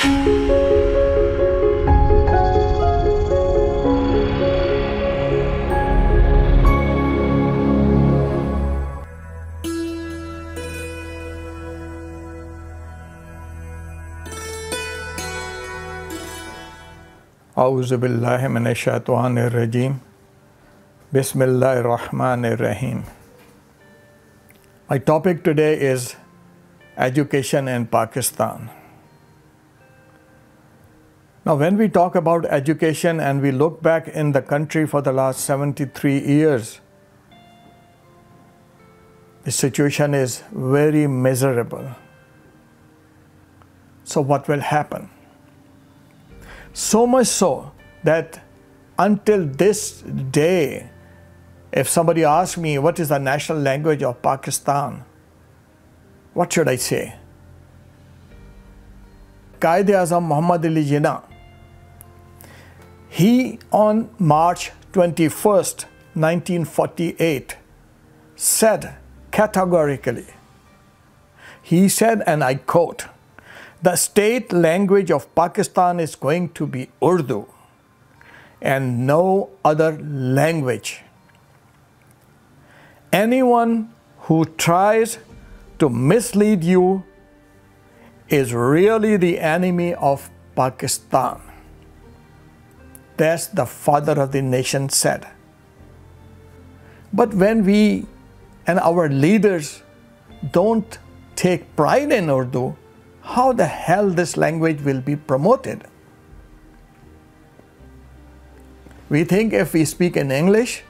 أعوذ بالله من الشيطان الرجيم بسم الله الرحمن الرحيم. My topic today is education in Pakistan. Now, when we talk about education and we look back in the country for the last 73 years, the situation is very miserable. So what will happen? So much so that until this day, if somebody asks me what is the national language of Pakistan, what should I say? Quaid-e-Azam Muhammad Ali Jinnah, he on March 21st, 1948, said categorically, he said, and I quote, "The state language of Pakistan is going to be Urdu and no other language. Anyone who tries to mislead you is really the enemy of Pakistan." That's the father of the nation said. But when we and our leaders don't take pride in Urdu, how the hell this language will be promoted? We think if we speak in English,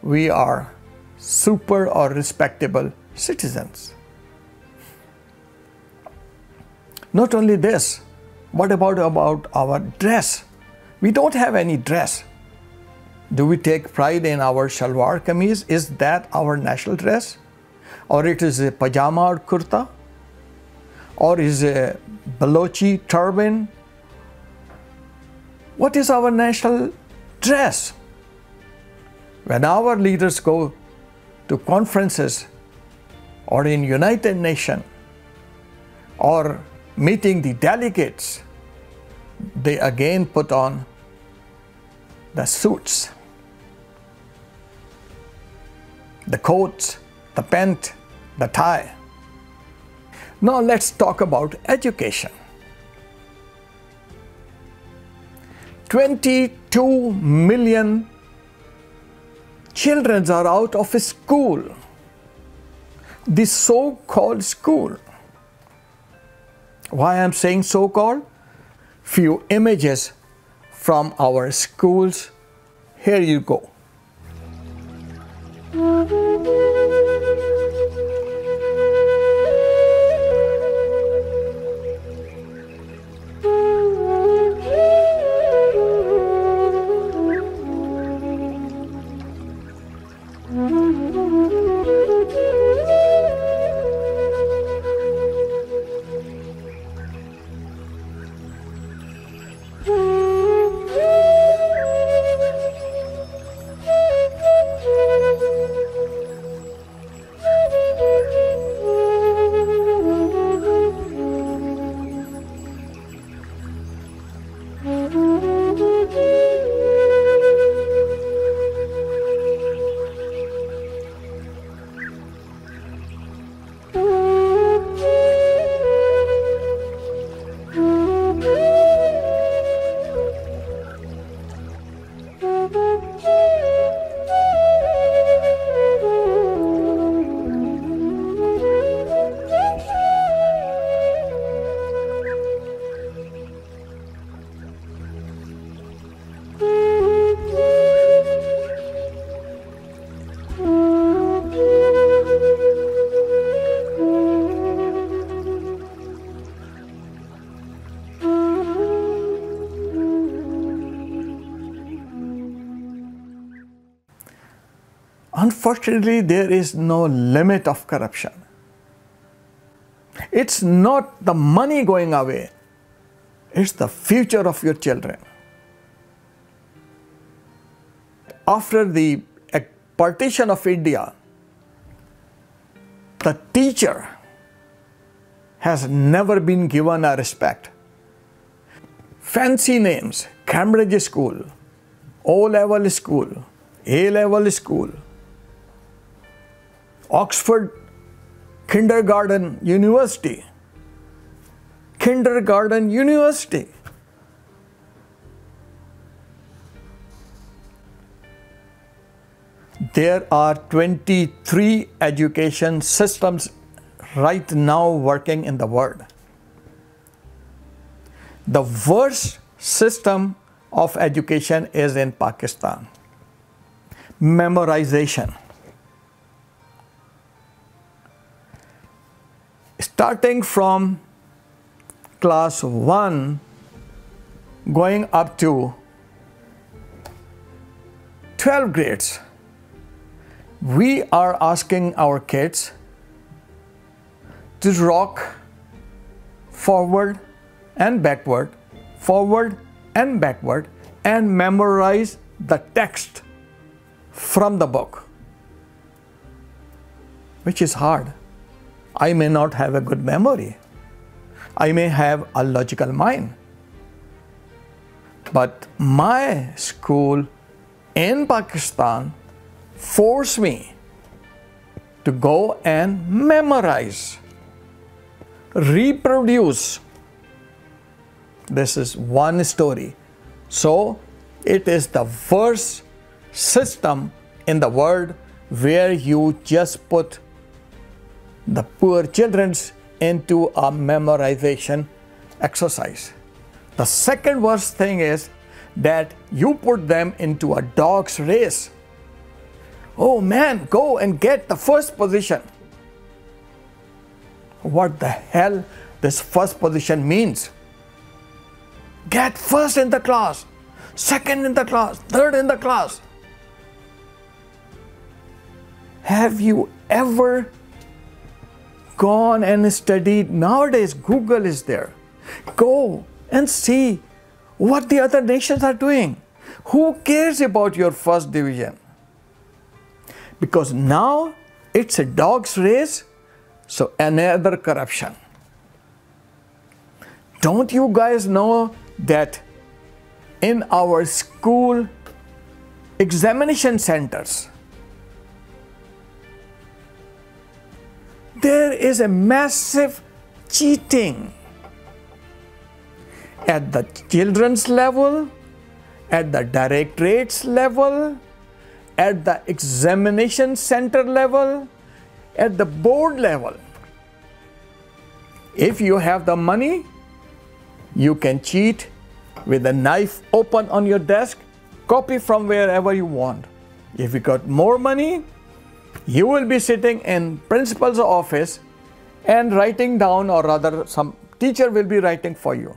we are super or respectable citizens. Not only this, what about our dress? We don't have any dress. Do we take pride in our shalwar kameez? Is that our national dress? Or it is a pajama or kurta? Or is a Balochi turban? What is our national dress? When our leaders go to conferences or in United Nations or meeting the delegates, they again put on the suits, the coats, the pant, the tie. Now let's talk about education. 22 million children are out of school. The so-called school. Why I'm saying so-called? Few images from our schools. Here you go. Unfortunately, there is no limit of corruption. It's not the money going away, it's the future of your children. After the partition of India, the teacher has never been given a respect. fancy names, Cambridge School, O-level school, A-level school, Oxford Kindergarten University, Kindergarten University. There are 23 education systems right now working in the world. The worst system of education is in Pakistan. Memorization. Starting from class 1 going up to 12 grades, we are asking our kids to rock forward and backward, and memorize the text from the book, which is hard. I may not have a good memory. I may have a logical mind. But my school in Pakistan forced me to go and memorize, reproduce. This is one story. So it is the worst system in the world where you just put the poor children into a memorization exercise. The second worst thing is that you put them into a dog's race. Oh man, go and get the first position. What the hell this first position means? Get first in the class, second in the class, third in the class. Have you ever gone and studied? Nowadays, Google is there. Go and see what the other nations are doing. Who cares about your first division? Because now it's a dog's race, so another corruption. Don't you guys know that in our school examination centers, there is a massive cheating at the children's level, at the directorates level, at the examination center level, at the board level. If you have the money, you can cheat with a knife open on your desk, copy from wherever you want. If you got more money, you will be sitting in principal's office and writing down, or rather some teacher will be writing for you.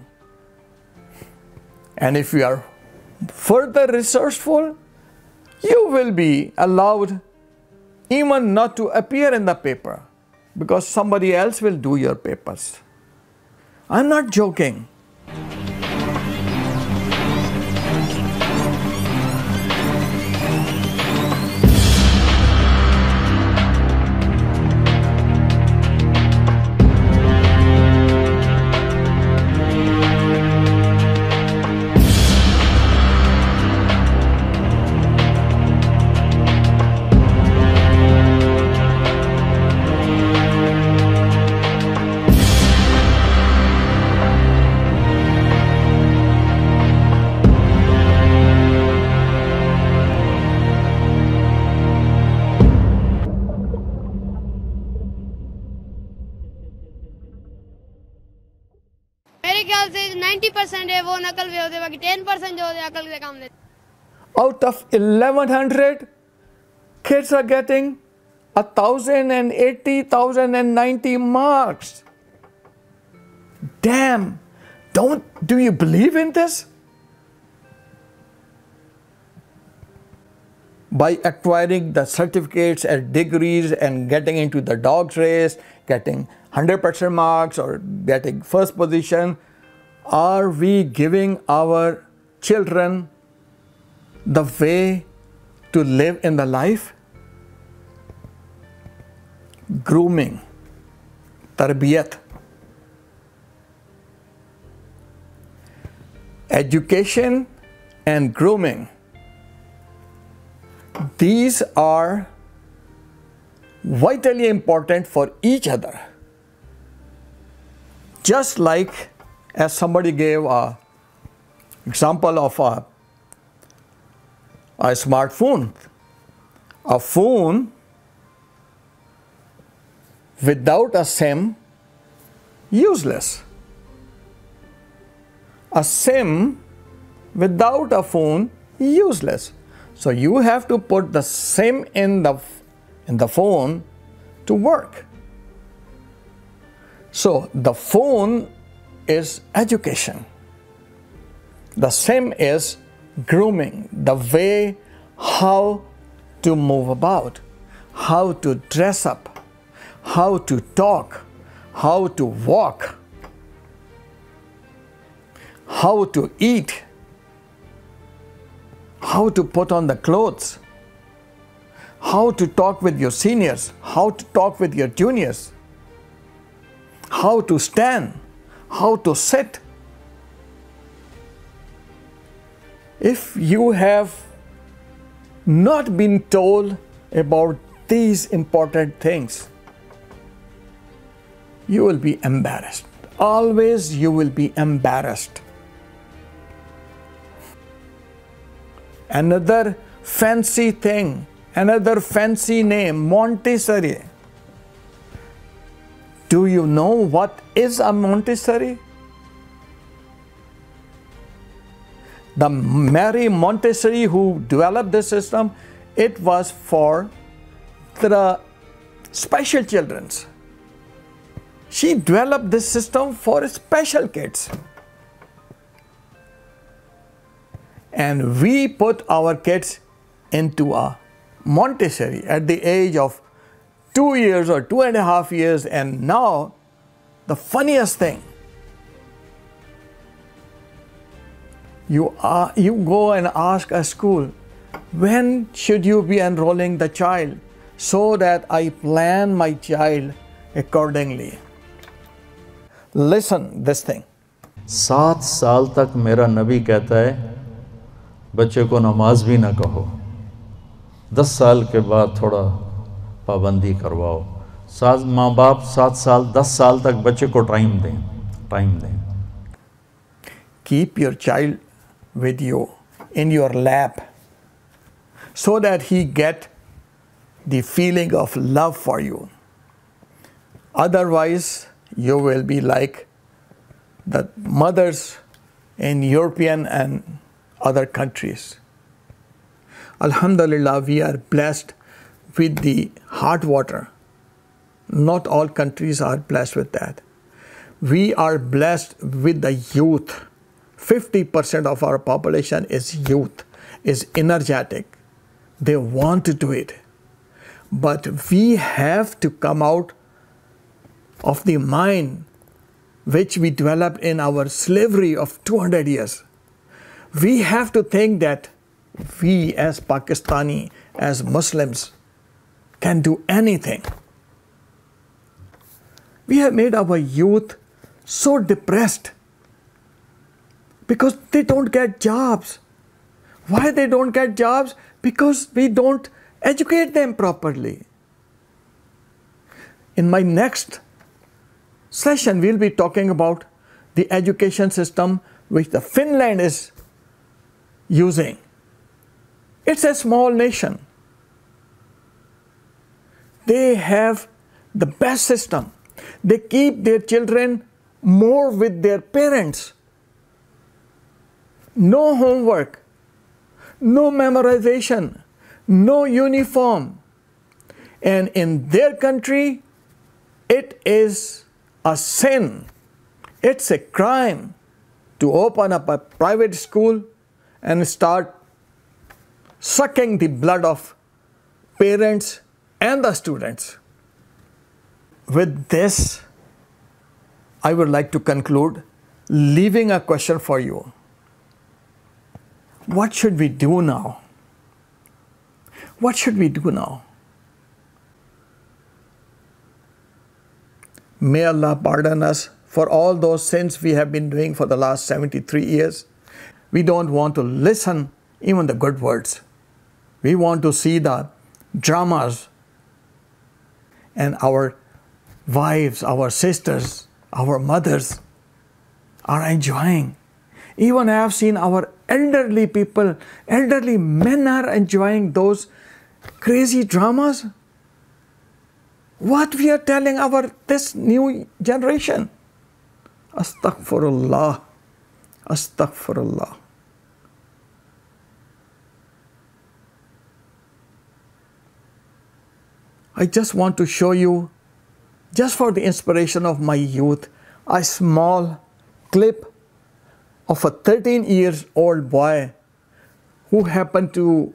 And if you are further resourceful, you will be allowed even not to appear in the paper because somebody else will do your papers. I'm not joking. मेरे ख्याल से 90% है वो नकल से होते, बाकी 10% जो होते अकल से काम लेते. Out of 1100, kids are getting 1,080, 1,090 marks. Damn! Do you believe in this? By acquiring the certificates and degrees and getting into the dog's race, getting 100% marks or getting first position, are we giving our children the way to live in the life? Grooming, tarbiyat. Education and grooming, these are vitally important for each other. Just like as somebody gave an example of a smartphone. A phone without a SIM, useless. A SIM without a phone, useless. So you have to put the SIM in the phone to work. So the phone is education. The SIM is grooming, the way how to move about, how to dress up, how to talk, how to walk, how to eat, how to put on the clothes, how to talk with your seniors, how to talk with your juniors, how to stand, how to sit. If you have not been told about these important things, you will be embarrassed. Always you will be embarrassed. Another fancy thing, another fancy name, Montessori. Do you know what is a Montessori? The Mary Montessori who developed this system, it was for the special children. She developed this system for special kids. And we put our kids into a Montessori at the age of 2 years or 2.5 years, and now the funniest thing, you go and ask a school, when should you be enrolling the child, so that I plan my child accordingly. Listen this thing. 7 साल तक मेरा नबी कहता है बच्चे को नमाज भी ना कहो, 10 साल के बाद थोड़ा पाबंदी करवाओ। माँ बाप 7 साल 10 साल तक बच्चे को टाइम दें। Keep your child with you in your lap so that he get the feeling of love for you. Otherwise, you will be like the mothers in European and other countries. Alhamdulillah, we are blessed with the hot water. Not all countries are blessed with that. We are blessed with the youth. 50% of our population is youth, is energetic. They want to do it. But we have to come out of the mind which we developed in our slavery of 200 years. We have to think that we as Pakistani, as Muslims, can do anything. We have made our youth so depressed because they don't get jobs. Why they don't get jobs? Because we don't educate them properly. In my next session, we'll be talking about the education system which the Finland is using. It's a small nation. They have the best system. They keep their children more with their parents. No homework, no memorization, no uniform. And in their country, it is a sin. It's a crime to open up a private school and start sucking the blood of parents and the students. With this, I would like to conclude, leaving a question for you. What should we do now? What should we do now? May Allah pardon us for all those sins we have been doing for the last 73 years. We don't want to listen even the good words. We want to see the dramas, and our wives, our sisters, our mothers are enjoying. Even I have seen our elderly people, elderly men are enjoying those crazy dramas. What we are telling this new generation? Astaghfirullah, astaghfirullah. I just want to show you, just for the inspiration of my youth, a small clip of a 13-year-old boy who happened to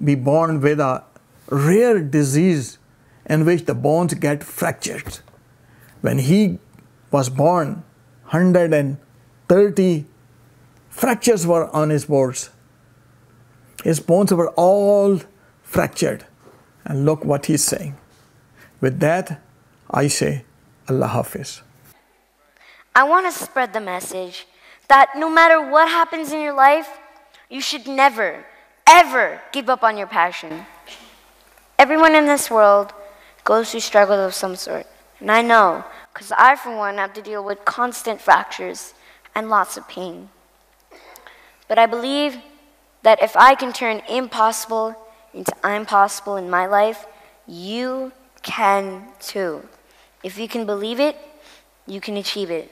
be born with a rare disease in which the bones get fractured. When he was born, 130 fractures were on his bones. His bones were all fractured. And look what he's saying. With that, I say, Allah Hafiz. I want to spread the message that no matter what happens in your life, you should never, ever give up on your passion. Everyone in this world goes through struggles of some sort. And I know, because I, for one, have to deal with constant fractures and lots of pain. But I believe that if I can turn impossible into I'm possible in my life, you can too. If you can believe it, you can achieve it.